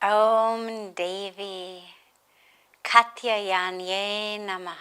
Om Devi Katyayani Namaha.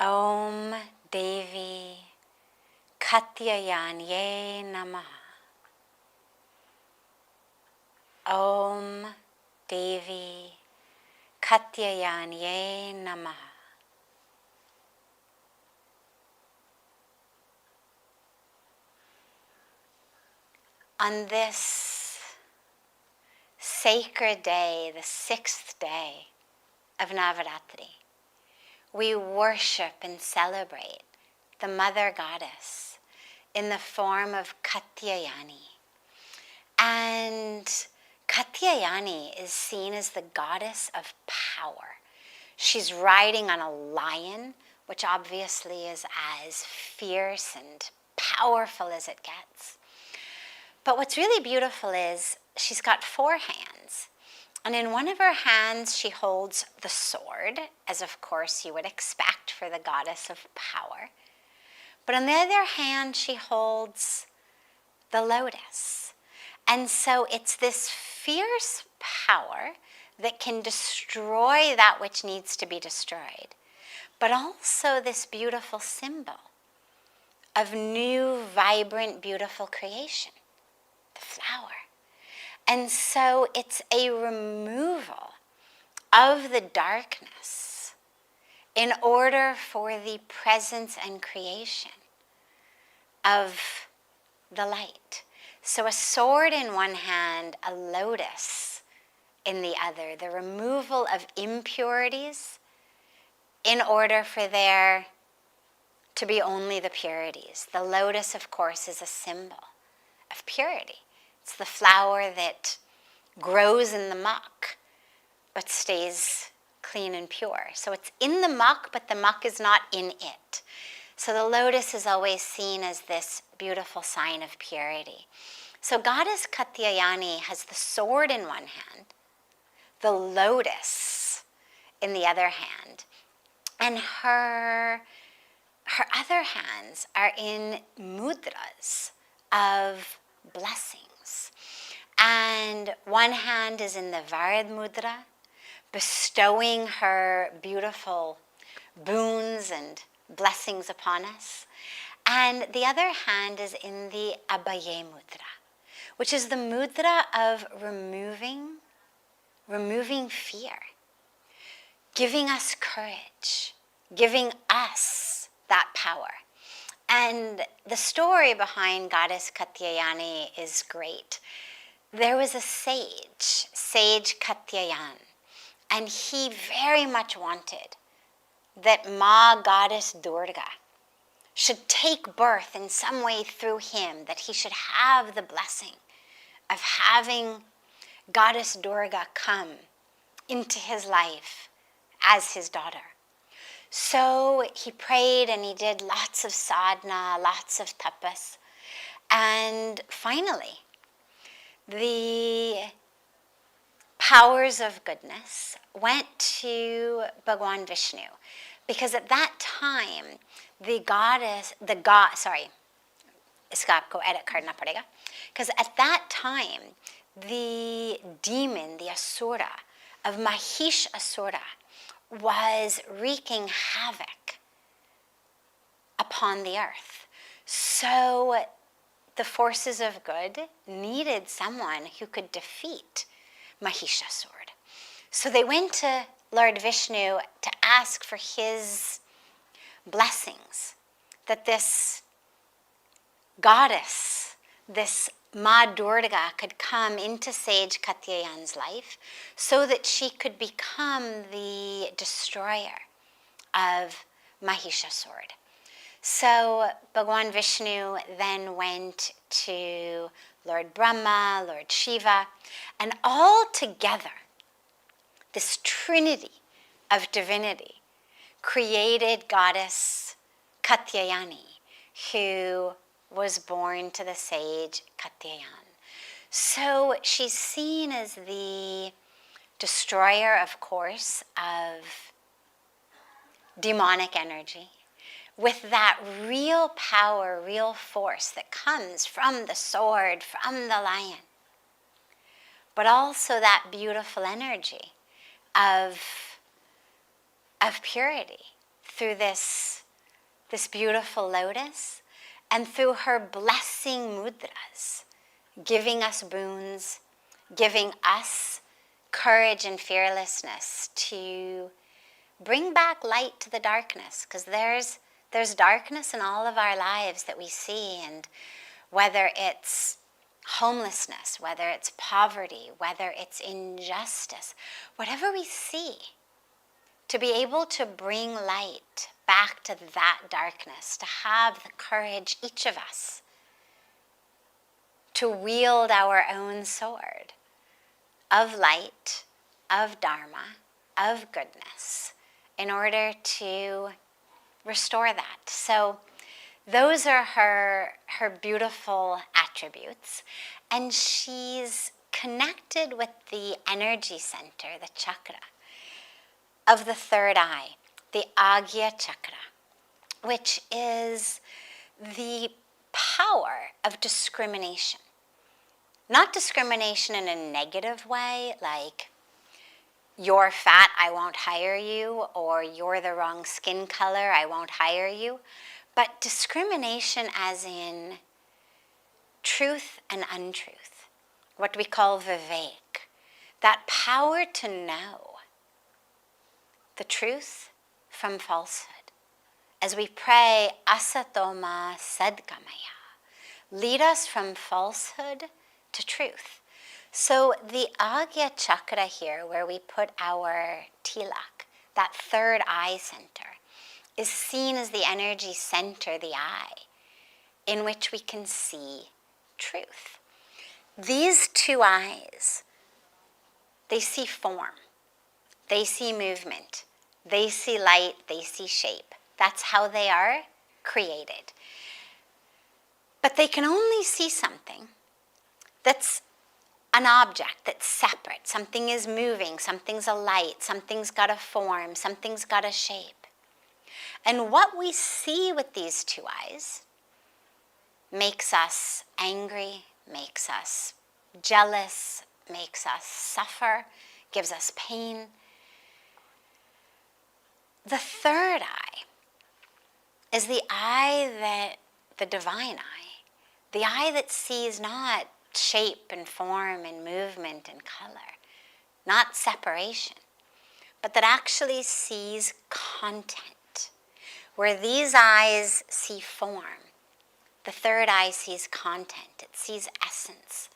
Om Devi Katyayani Namaha. Om Devi Katyayani Namaha. On this sacred day, the 6th day of Navratri, we worship and celebrate the Mother Goddess in the form of Katyayani. And Katyayani is seen as the goddess of power. She's riding on a lion, which obviously is as fierce and powerful as it gets. But what's really beautiful is she's got 4 hands. And in one of her hands, she holds the sword, as of course you would expect for the goddess of power. But on the other hand, she holds the lotus. And so it's this fierce power that can destroy that which needs to be destroyed, but also this beautiful symbol of new, vibrant, beautiful creation. The flower. And so it's a removal of the darkness in order for the presence and creation of the light. So a sword in one hand, a lotus in the other, the removal of impurities in order for there to be only the purities. The lotus, of course, is a symbol of purity. It's the flower that grows in the muck, but stays clean and pure. So it's in the muck, but the muck is not in it. So the lotus is always seen as this beautiful sign of purity. So Goddess Katyayani has the sword in one hand, the lotus in the other hand, and her other hands are in mudras of blessings. And one hand is in the Varad mudra, bestowing her beautiful boons and blessings upon us. And the other hand is in the abode mudra, which is the mudra of removing fear, giving us courage, giving us that power. And the story behind Goddess Katyayani is great. There was a sage Katyayan, and he very much wanted that Maa Goddess Durga should take birth in some way through him, that he should have the blessing of having Goddess Durga come into his life as his daughter. So he prayed and he did lots of sadhana, lots of tapas. And finally, the powers of goodness went to Bhagwan Vishnu. Because at that time, because at that time, the demon, the asura of Mahish Asura, was wreaking havoc upon the earth. So the forces of good needed someone who could defeat Mahishasura. So they went to Lord Vishnu to ask for his blessings, that this goddess, this Maa Durga, could come into sage Katyayan's life so that she could become the destroyer of Mahishasura. So Bhagwan Vishnu then went to Lord Brahma, Lord Shiva, and all together, this trinity of divinity created Goddess Katyayani, who was born to the sage Katyayan. So she's seen as the destroyer, of course, of demonic energy, with that real power, real force that comes from the sword, from the lion. but also that beautiful energy of purity through this beautiful lotus, and through her blessing mudras, giving us boons, giving us courage and fearlessness to bring back light to the darkness, because there's darkness in all of our lives that we see, and whether it's homelessness, whether it's poverty, whether it's injustice, whatever we see, to be able to bring light back to that darkness, to have the courage, each of us, to wield our own sword of light, of dharma, of goodness, in order to restore that. So those are her beautiful attributes, and she's connected with the energy center, the chakra, of the third eye, the Agya chakra, which is the power of discrimination. Not discrimination in a negative way, like you're fat, I won't hire you, or you're the wrong skin color, I won't hire you, but discrimination as in truth and untruth, what we call vivek, that power to know the truth from falsehood. As we pray, asatoma sadgamaya, lead us from falsehood to truth. So the Agya chakra here, where we put our tilak, that third eye center, is seen as the energy center, the eye, in which we can see truth. These two eyes, they see form. They see movement, they see light, they see shape. That's how they are created. But they can only see something that's an object, that's separate. Something is moving, something's a light, something's got a form, something's got a shape. And what we see with these two eyes makes us angry, makes us jealous, makes us suffer, gives us pain. The third eye is the eye that, the divine eye, the eye that sees not shape and form and movement and color, not separation, but that actually sees content. Where these eyes see form, the third eye sees content, it sees essence,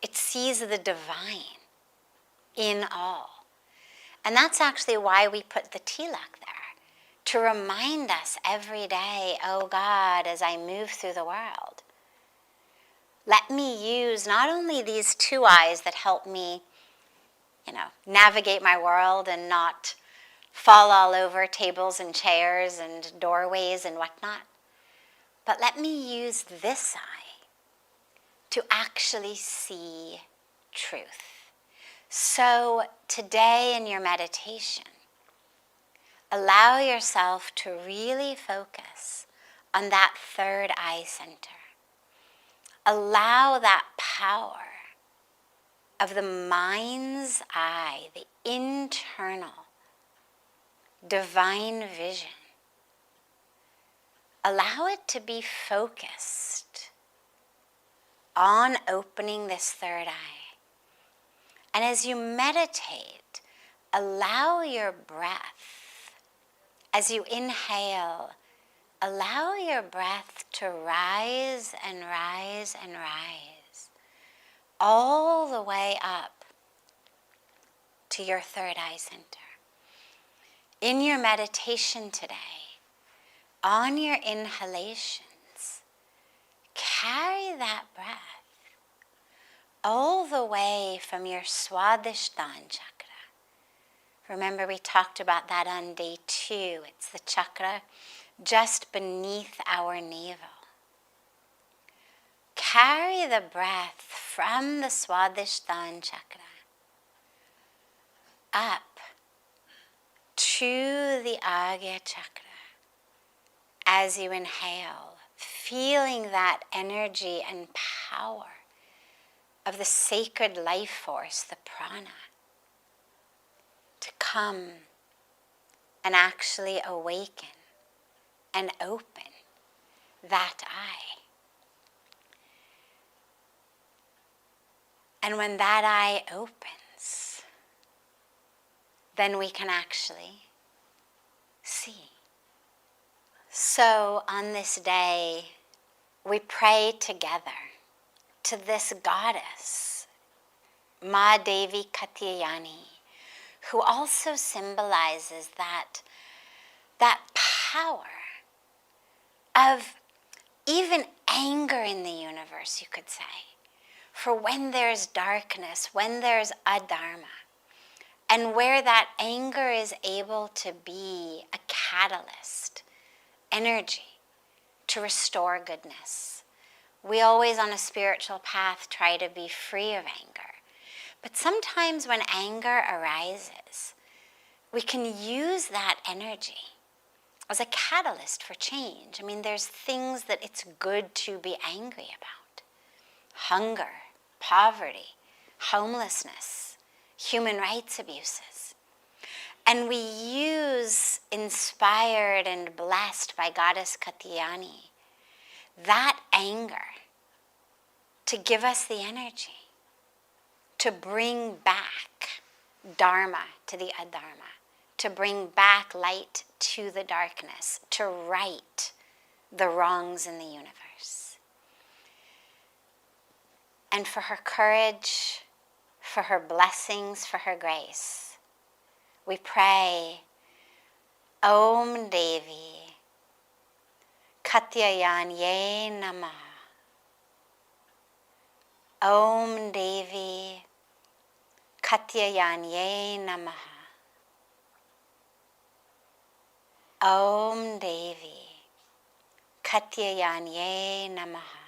it sees the divine in all. And that's actually why we put the tilak there, to remind us every day, oh God, as I move through the world, let me use not only these two eyes that help me, navigate my world and not fall all over tables and chairs and doorways and whatnot, but let me use this eye to actually see truth. So today in your meditation, allow yourself to really focus on that third eye center. Allow that power of the mind's eye, the internal divine vision. Allow it to be focused on opening this third eye. And as you meditate, allow your breath, as you inhale, allow your breath to rise and rise and rise, all the way up to your third eye center. In your meditation today, on your inhalations, carry that breath all the way from your Swadhisthana chakra. Remember, we talked about that on day 2. It's the chakra just beneath our navel. Carry the breath from the Swadhisthana chakra up to the Agya chakra as you inhale, feeling that energy and power of the sacred life force, the prana, to come and actually awaken and open that eye. And when that eye opens, then we can actually see. So on this day, we pray together to this goddess, Maa Devi Katyayani, who also symbolizes that power of even anger in the universe, you could say. For when there's darkness, when there's adharma, and where that anger is able to be a catalyst, energy to restore goodness. We always on a spiritual path try to be free of anger. But sometimes when anger arises, we can use that energy as a catalyst for change. I mean, there's things that it's good to be angry about. Hunger, poverty, homelessness, human rights abuses. And we use, inspired and blessed by Goddess Katyayani, that anger to give us the energy to bring back dharma to the adharma, to bring back light to the darkness, to right the wrongs in the universe. And for her courage, for her blessings, for her grace, we pray, Om Devi Katyayani Namaha. Om Devi Katyayani Namaha. Om Devi Katyayani Namaha.